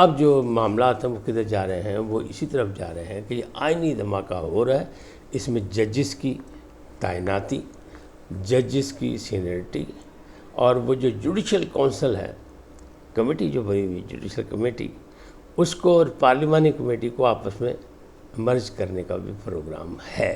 اب جو معاملات ہیں وہ کدھر جا رہے ہیں؟ وہ اسی طرف جا رہے ہیں کہ یہ آئینی دھماکہ ہو رہا ہے، اس میں ججز کی تعیناتی، ججز کی سینئرٹی، اور وہ جو جوڈیشل کونسل ہے، کمیٹی جو بنی ہوئی جوڈیشل کمیٹی، اس کو اور پارلیمانی کمیٹی کو آپس میں مرج کرنے کا بھی پروگرام ہے۔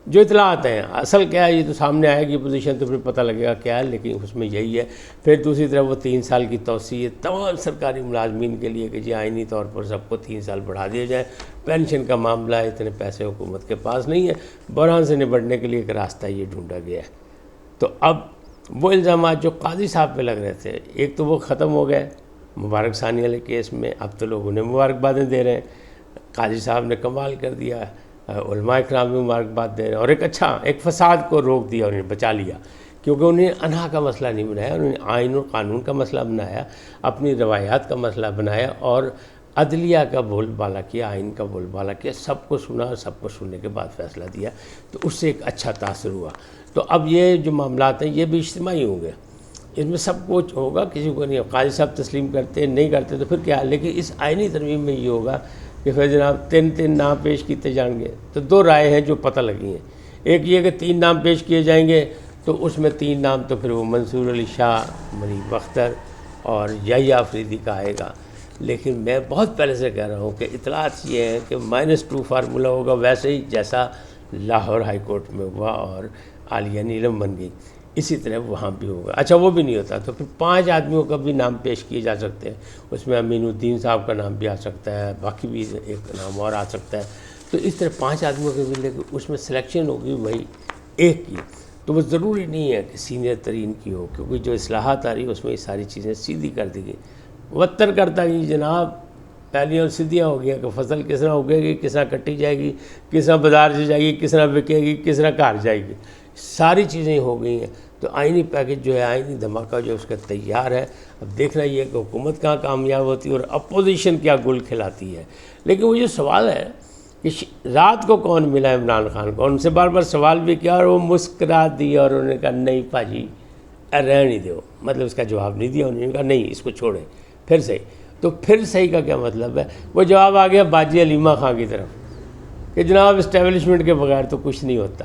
جو اطلاعات ہیں، اصل کیا ہے یہ تو سامنے آئے گی پوزیشن تو پھر پتہ لگے گا کیا ہے، لیکن اس میں یہی ہے۔ پھر دوسری طرف وہ 3 سال کی توسیع تمام سرکاری ملازمین کے لیے کہ جی آئینی طور پر سب کو 3 سال بڑھا دیا جائے۔ پینشن کا معاملہ ہے، اتنے پیسے حکومت کے پاس نہیں ہے، بحران سے نبٹنے کے لیے ایک راستہ یہ ڈھونڈا گیا ہے۔ تو اب وہ الزامات جو قاضی صاحب پہ لگ رہے تھے، ایک تو وہ ختم ہو گئے مبارک ثانی والے کیس میں، اب تو لوگ انہیں مبارکبادیں دے رہے ہیں، قاضی صاحب نے کمال کر دیا، علماء کرام بھی مبارکباد دے رہے ہیں، اور ایک فساد کو روک دیا، انہیں بچا لیا، کیونکہ انہیں انہا کا مسئلہ نہیں بنایا، انہوں نے آئین اور قانون کا مسئلہ بنایا، اپنی روایات کا مسئلہ بنایا، اور عدلیہ کا بول بالا کیا، آئین کا بول بالا کیا، سب کو سنا اور سب کو سننے کے بعد فیصلہ دیا، تو اس سے ایک اچھا تاثر ہوا۔ تو اب یہ جو معاملات ہیں یہ بھی اجتماعی ہوں گے، اس میں سب کچھ ہوگا، کسی کو نہیں، قاضی صاحب تسلیم کرتے نہیں کرتے تو پھر کیا، لیکن اس آئینی ترمیم میں یہ ہوگا کہ پھر جناب 3 نام پیش کیے جائیں گے۔ تو 2 رائے ہیں جو پتہ لگی ہیں، ایک یہ کہ 3 نام پیش کیے جائیں گے، تو اس میں 3 نام تو پھر وہ منصور علی شاہ، منیب اختر اور یحییٰ آفریدی کا آئے گا۔ لیکن میں بہت پہلے سے کہہ رہا ہوں کہ اطلاعات یہ ہیں کہ -2 فارمولہ ہوگا، ویسے ہی جیسا لاہور ہائی کورٹ میں ہوا اور عالیہ نیلم بن گئی، اسی طرح وہاں بھی ہوگا۔ اچھا وہ بھی نہیں ہوتا تو پھر 5 آدمیوں کا بھی نام پیش کیے جا سکتے ہیں، اس میں امین الدین صاحب کا نام بھی آ سکتا ہے، باقی بھی ایک نام اور آ سکتا ہے، تو اس طرح 5 آدمیوں کے بھی، لیکن اس میں سلیکشن ہوگی وہی ایک کی، تو وہ ضروری نہیں ہے کہ سینئر ترین کی ہو، کیونکہ جو اصلاحات آ رہی ہے اس میں یہ ساری چیزیں سیدھی کر دی گئی۔ وتر کرتا کہ جناب پہلی اور سیدھیاں ہو گیا کہ فصل کس طرح اگے گی، کس طرح کٹی جائے گی، کس طرح بازار سے جائے گی، کس طرح بکے گی، کس طرح گھر جائے گی، ساری چیزیں ہو گئی ہیں۔ تو آئینی پیکج جو ہے، آئینی دھماکہ جو اس کا تیار ہے، اب دیکھنا یہ ہے کہ حکومت کہاں کامیاب ہوتی ہے اور اپوزیشن کیا گل کھلاتی ہے۔ لیکن وہ جو سوال ہے کہ رات کو کون ملا عمران خان کو، ان سے بار بار سوال بھی کیا اور وہ مسکرا دیا اور انہوں نے کہا نہیں پاجی رہنے دو، مطلب اس کا جواب نہیں دیا، انہوں نے کہا نہیں اس کو چھوڑیں، پھر صحیح۔ تو پھر صحیح کا کیا مطلب ہے؟ وہ جواب آ گیا باجی علیمہ خان کی طرف کہ جناب اسٹیبلشمنٹ کے بغیر تو کچھ نہیں ہوتا۔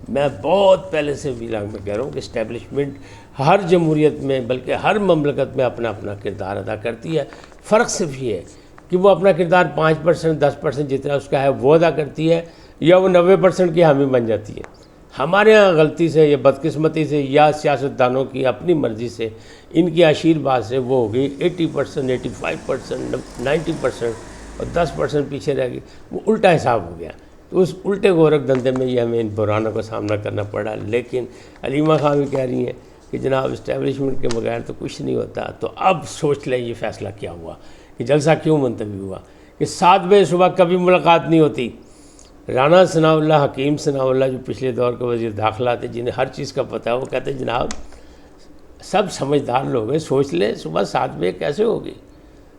میں بہت پہلے سے ویلاگ میں کہہ رہا ہوں کہ اسٹیبلشمنٹ ہر جمہوریت میں بلکہ ہر مملکت میں اپنا اپنا کردار ادا کرتی ہے، فرق صرف یہ ہے کہ وہ اپنا کردار 5%، 10% جتنا اس کا ہے وہ ادا کرتی ہے، یا وہ 90% کی حامی بن جاتی ہے۔ ہمارے ہاں غلطی سے یا بدقسمتی سے یا سیاستدانوں کی اپنی مرضی سے، ان کی آشیرواد سے وہ ہو گئی 80%، 85%، 90% اور 10% پیچھے رہ گئی، وہ الٹا حساب ہو گیا۔ تو اس الٹے گورکھ دندے میں یہ ہمیں ان بحرانوں کا سامنا کرنا پڑا۔ لیکن علیمہ خان بھی کہہ رہی ہیں کہ جناب اسٹیبلشمنٹ کے بغیر تو کچھ نہیں ہوتا۔ تو اب سوچ لیں یہ فیصلہ کیا ہوا کہ جلسہ کیوں منتوی ہوا کہ 7 بجے صبح کبھی ملاقات نہیں ہوتی۔ رانا ثناء اللہ، حکیم ثناء اللہ جو پچھلے دور کے وزیر داخلہ تھے، جنہیں ہر چیز کا پتہ ہے، وہ کہتے ہیں جناب سب سمجھدار لوگ ہیں، سوچ لیں صبح 7 بجے کیسے ہوگی۔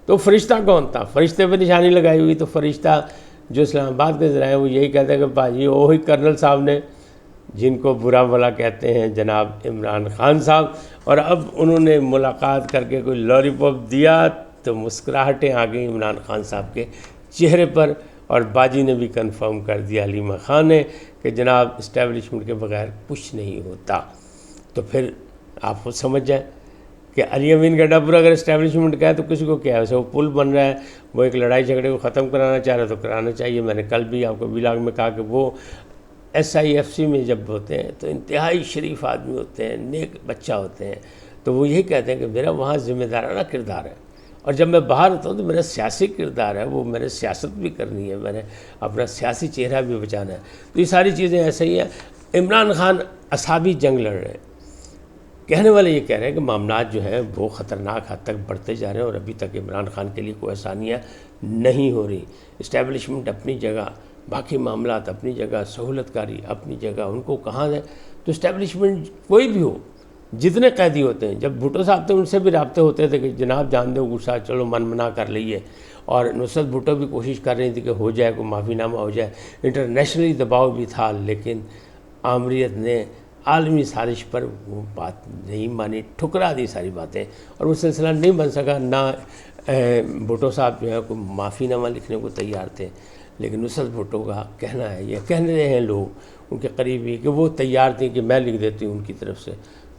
تو فرشتہ کون تھا؟ فرشتے پہ نشانی لگائی ہوئی، تو فرشتہ جو اسلام آباد کے ذرائع وہ یہی کہتے ہیں کہ بھاجی وہی کرنل صاحب نے جن کو برا بھلا کہتے ہیں جناب عمران خان صاحب، اور اب انہوں نے ملاقات کر کے کوئی لالی پاپ دیا تو مسکراہٹیں آ گئیں عمران خان صاحب کے چہرے پر، اور باجی نے بھی کنفرم کر دیا علیمہ خان نے کہ جناب اسٹیبلشمنٹ کے بغیر کچھ نہیں ہوتا۔ تو پھر آپ خود سمجھ جائیں کہ علی امین گڈھا پورا اگر اسٹیبلشمنٹ کا ہے تو کسی کو کیا ہے، اسے وہ پل بن رہا ہے، وہ ایک لڑائی جھگڑے کو ختم کرانا چاہ رہا ہے تو کرانا چاہیے۔ میں نے کل بھی آپ کو ویلاگ میں کہا کہ وہ SIFC میں جب ہوتے ہیں تو انتہائی شریف آدمی ہوتے ہیں، نیک بچہ ہوتے ہیں، تو وہ یہی کہتے ہیں کہ میرا وہاں ذمہ دارانہ کردار ہے، اور جب میں باہر ہوتا ہوں تو میرا سیاسی کردار ہے، وہ میں نے سیاست بھی کرنی ہے، میں نے اپنا سیاسی چہرہ بھی بچانا ہے۔ تو یہ ساری چیزیں ایسے ہی ہیں۔ عمران خان اعصابی جنگ لڑ رہے ہیں، کہنے والے یہ کہہ رہے ہیں کہ معاملات جو ہیں وہ خطرناک حد تک بڑھتے جا رہے ہیں، اور ابھی تک عمران خان کے لیے کوئی آسانیاں نہیں ہو رہی۔ اسٹیبلشمنٹ اپنی جگہ، باقی معاملات اپنی جگہ، سہولت کاری اپنی جگہ، ان کو کہاں ہے تو اسٹیبلشمنٹ کوئی بھی ہو، جتنے قیدی ہوتے ہیں، جب بھٹو صاحب تھے ان سے بھی رابطے ہوتے تھے کہ جناب جان دو غصہ، چلو من منا کر لئیے، اور نصرت بھٹو بھی کوشش کر رہی تھی کہ ہو جائے، کوئی معافی نامہ ہو جائے، انٹرنیشنلی دباؤ بھی تھا، لیکن آمریت نے عالمی سازش پر وہ بات نہیں مانی، ٹھکرا دی ساری باتیں، اور وہ سلسلہ نہیں بن سکا۔ نہ بھٹو صاحب جو ہے کوئی معافی نامہ لکھنے کو تیار تھے، لیکن نصرت بھٹو کا کہنا ہے، یہ کہہ رہے ہیں لوگ ان کے قریبی کہ وہ تیار تھیں کہ میں لکھ دیتی ہوں ان کی طرف سے،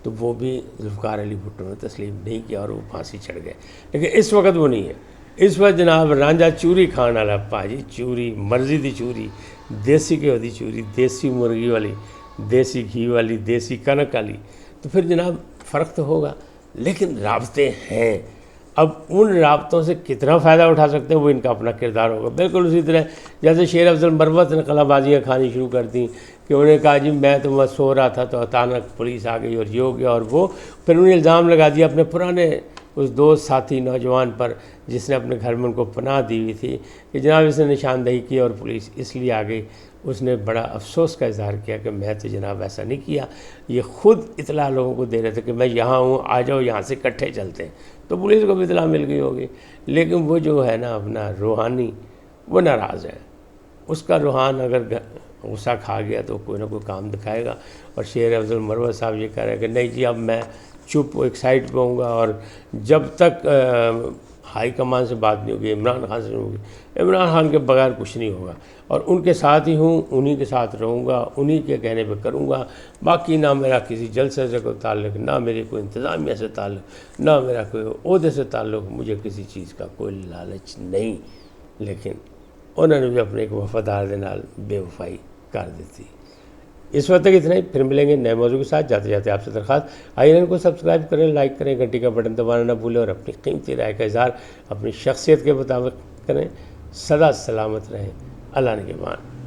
تو وہ بھی ذوالفقار علی بھٹو نے تسلیم نہیں کیا اور وہ پھانسی چڑھ گئے۔ لیکن اس وقت وہ نہیں ہے، اس وقت جناب رانجھا چوری کھان والا پاجی، چوری مرضی دی چوری، دیسی گھیو دی چوری، دیسی مرغی والی، دیسی گھی والی، دیسی کنک والی، تو پھر جناب فرق تو ہوگا، لیکن رابطے ہیں۔ اب ان رابطوں سے کتنا فائدہ اٹھا سکتے ہیں وہ ان کا اپنا کردار ہوگا۔ بالکل اسی طرح جیسے شیر افضل مروت نے قلعہ بازیاں کھانی شروع کر دیں کہ انہوں نے کہا جی میں تو بس سو رہا تھا تو اچانک پولیس آ گئی اور یہ ہو گیا اور وہ، پھر انہوں نے الزام لگا دیا اپنے پرانے اس دوست ساتھی نوجوان پر جس نے اپنے گھر میں ان کو پناہ دی ہوئی تھی کہ جناب اس نے نشاندہی کی اور پولیس اس لیے آ گئی۔ اس نے بڑا افسوس کا اظہار کیا کہ میں تو جناب ایسا نہیں کیا، یہ خود اطلاع لوگوں کو دے رہے تھے کہ میں یہاں ہوں، آ جاؤ یہاں سے اکٹھے چلتے ہیں، تو پولیس کو بھی اطلاع مل گئی ہوگی۔ لیکن وہ جو ہے نا اپنا روحانی، وہ ناراض ہے، اس کا روحان اگر غصہ کھا گیا تو کوئی نہ کوئی کام دکھائے گا۔ اور شیر افضل مروت صاحب یہ کہہ رہے ہیں کہ نہیں جی اب میں چپ ایک سائڈ پہ ہوں گا، اور جب تک ہائی کمان سے بات نہیں ہوگی، عمران خان سے نہیں ہوگی، عمران خان کے بغیر کچھ نہیں ہوگا، اور ان کے ساتھ ہی ہوں، انہی کے ساتھ رہوں گا، انہی کے کہنے پہ کروں گا، باقی نہ میرا کسی جلسے سے کوئی تعلق، نہ میری کوئی انتظامیہ سے تعلق، نہ میرا کوئی عہدے سے تعلق، مجھے کسی چیز کا کوئی لالچ نہیں۔ لیکن انہوں نے بھی اپنے ایک وفادار دے نال بے وفائی کر دیتی۔ اس وقت تک اتنا ہی، پھر ملیں گے نئے موضوع کے ساتھ۔ جاتے جاتے آپ سے درخواست، آئین کو سبسکرائب کریں، لائک کریں، گھنٹی کا بٹن دبانا نہ بھولیں، اور اپنی قیمتی رائے کا اظہار اپنی شخصیت کے مطابق کریں۔ سدا سلامت رہیں، اللہ نگہبان۔